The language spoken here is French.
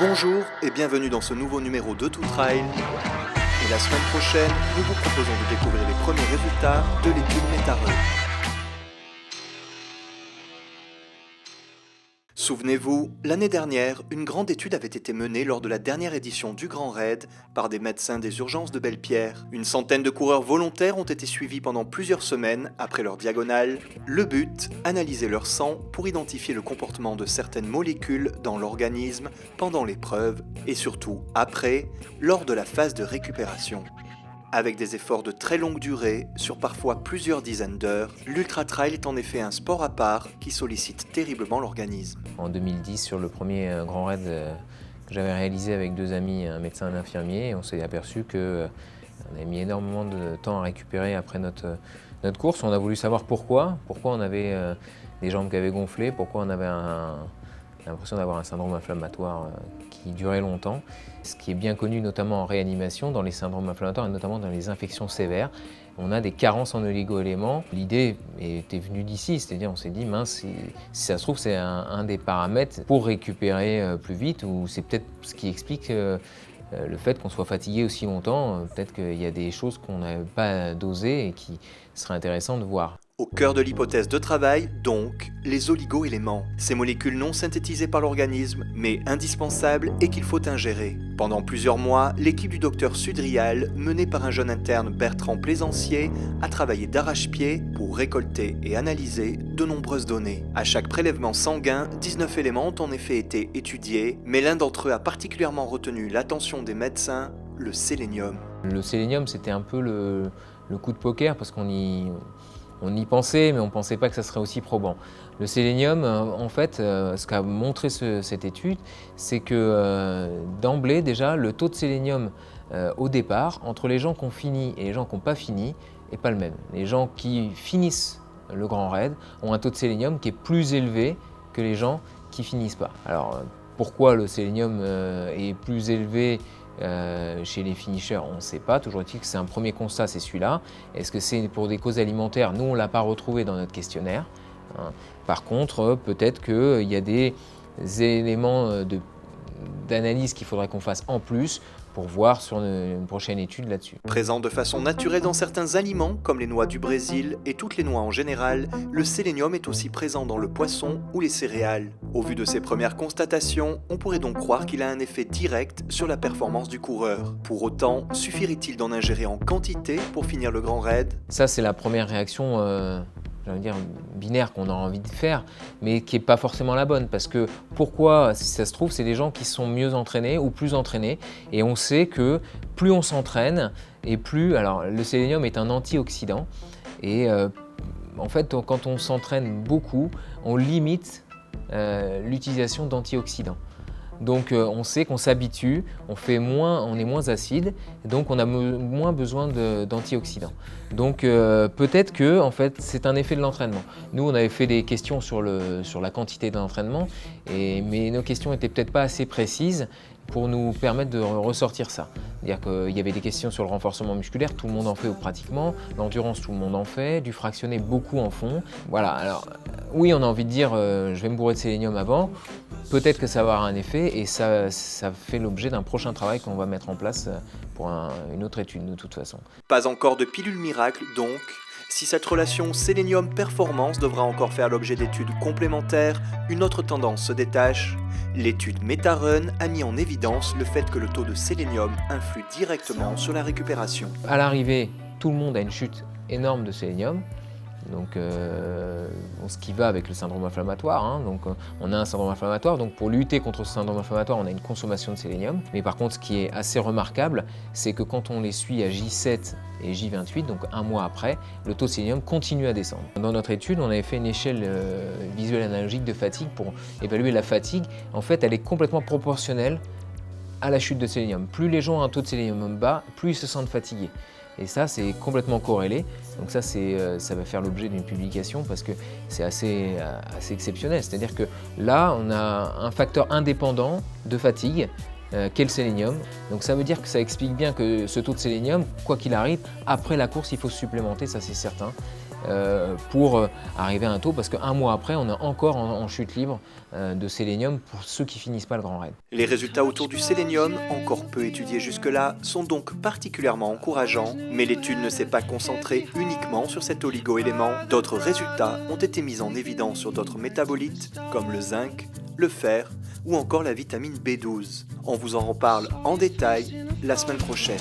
Bonjour et bienvenue dans ce nouveau numéro de Tout Trail. Et la semaine prochaine, nous vous proposons de découvrir les premiers résultats de l'étude Métarun. Souvenez-vous, l'année dernière, une grande étude avait été menée lors de la dernière édition du Grand Raid par des médecins des urgences de Belle-Pierre. Une centaine de coureurs volontaires ont été suivis pendant plusieurs semaines après leur diagonale. Le but, analyser leur sang pour identifier le comportement de certaines molécules dans l'organisme pendant l'épreuve et surtout après, lors de la phase de récupération. Avec des efforts de très longue durée, sur parfois plusieurs dizaines d'heures, l'ultra-trail est en effet un sport à part qui sollicite terriblement l'organisme. En 2010, sur le premier Grand Raid que j'avais réalisé avec deux amis, un médecin et un infirmier, on s'est aperçu qu'on avait mis énormément de temps à récupérer après notre course. On a voulu savoir pourquoi on avait des jambes qui avaient gonflé, pourquoi on avait l'impression d'avoir un syndrome inflammatoire qui durait longtemps. Ce qui est bien connu notamment en réanimation, dans les syndromes inflammatoires et notamment dans les infections sévères, on a des carences en oligo-éléments. L'idée était venue d'ici, c'est-à-dire on s'est dit, mince, si ça se trouve c'est un des paramètres pour récupérer plus vite, ou c'est peut-être ce qui explique le fait qu'on soit fatigué aussi longtemps. Peut-être qu'il y a des choses qu'on n'avait pas dosées et qui seraient intéressantes de voir. Au cœur de l'hypothèse de travail, donc, les oligo-éléments. Ces molécules non synthétisées par l'organisme, mais indispensables et qu'il faut ingérer. Pendant plusieurs mois, l'équipe du docteur Sudrial, menée par un jeune interne Bertrand Plaisancier, a travaillé d'arrache-pied pour récolter et analyser de nombreuses données. À chaque prélèvement sanguin, 19 éléments ont en effet été étudiés, mais l'un d'entre eux a particulièrement retenu l'attention des médecins, le sélénium. Le sélénium, c'était un peu le coup de poker parce qu'on y pensait, mais on ne pensait pas que ça serait aussi probant. Le sélénium, en fait, ce qu'a montré cette étude, c'est que d'emblée, déjà, le taux de sélénium au départ, entre les gens qui ont fini et les gens qui n'ont pas fini, n'est pas le même. Les gens qui finissent le Grand Raid ont un taux de sélénium qui est plus élevé que les gens qui ne finissent pas. Alors, pourquoi le sélénium est plus élevé chez les finishers, on ne sait pas. Toujours est-il que c'est un premier constat, c'est celui-là. Est-ce que c'est pour des causes alimentaires? Nous, on ne l'a pas retrouvé dans notre questionnaire. Par contre, peut-être qu'il y a des éléments d'analyse qu'il faudrait qu'on fasse en plus pour voir sur une prochaine étude là-dessus. Présent de façon naturelle dans certains aliments, comme les noix du Brésil et toutes les noix en général, le sélénium est aussi présent dans le poisson ou les céréales. Au vu de ces premières constatations, on pourrait donc croire qu'il a un effet direct sur la performance du coureur. Pour autant, suffirait-il d'en ingérer en quantité pour finir le Grand Raid? Ça, c'est la première réaction binaire qu'on a envie de faire, mais qui n'est pas forcément la bonne. Parce que pourquoi, si ça se trouve, c'est des gens qui sont mieux entraînés ou plus entraînés. Et on sait que plus on s'entraîne, et plus... Alors, le sélénium est un antioxydant. Et en fait, quand on s'entraîne beaucoup, on limite l'utilisation d'antioxydants. Donc on sait qu'on s'habitue, on est moins acide, donc on a moins besoin d'antioxydants. Donc peut-être que en fait, c'est un effet de l'entraînement. Nous, on avait fait des questions sur la quantité de l'entraînement, mais nos questions n'étaient peut-être pas assez précises pour nous permettre de ressortir ça. C'est-à-dire qu'il y avait des questions sur le renforcement musculaire, tout le monde en fait ou pratiquement, l'endurance, tout le monde en fait, du fractionné, beaucoup en font. Voilà, alors oui, on a envie de dire je vais me bourrer de sélénium avant, peut-être que ça va avoir un effet et ça fait l'objet d'un prochain travail qu'on va mettre en place pour une autre étude de toute façon. Pas encore de pilule miracle donc. Si cette relation sélénium-performance devra encore faire l'objet d'études complémentaires, une autre tendance se détache. L'étude Métarun a mis en évidence le fait que le taux de sélénium influe directement sur la récupération. À l'arrivée, tout le monde a une chute énorme de sélénium. Donc, ce qui va avec le syndrome inflammatoire. Donc, on a un syndrome inflammatoire. Donc, pour lutter contre ce syndrome inflammatoire, on a une consommation de sélénium. Mais par contre, ce qui est assez remarquable, c'est que quand on les suit à J7 et J28, donc un mois après, le taux de sélénium continue à descendre. Dans notre étude, on avait fait une échelle visuelle analogique de fatigue pour évaluer la fatigue. En fait, elle est complètement proportionnelle à la chute de sélénium. Plus les gens ont un taux de sélénium bas, plus ils se sentent fatigués. Et ça, c'est complètement corrélé. Donc ça va faire l'objet d'une publication parce que c'est assez exceptionnel. C'est-à-dire que là, on a un facteur indépendant de fatigue qu'est le sélénium. Donc ça veut dire que ça explique bien que ce taux de sélénium, quoi qu'il arrive, après la course, il faut se supplémenter, ça c'est certain. pour arriver à un taux, parce qu'un mois après, on est encore en chute libre de sélénium pour ceux qui finissent pas le grand raid. Les résultats autour du sélénium, encore peu étudiés jusque-là, sont donc particulièrement encourageants, mais l'étude ne s'est pas concentrée uniquement sur cet oligo-élément. D'autres résultats ont été mis en évidence sur d'autres métabolites, comme le zinc, le fer ou encore la vitamine B12. On vous en reparle en détail la semaine prochaine.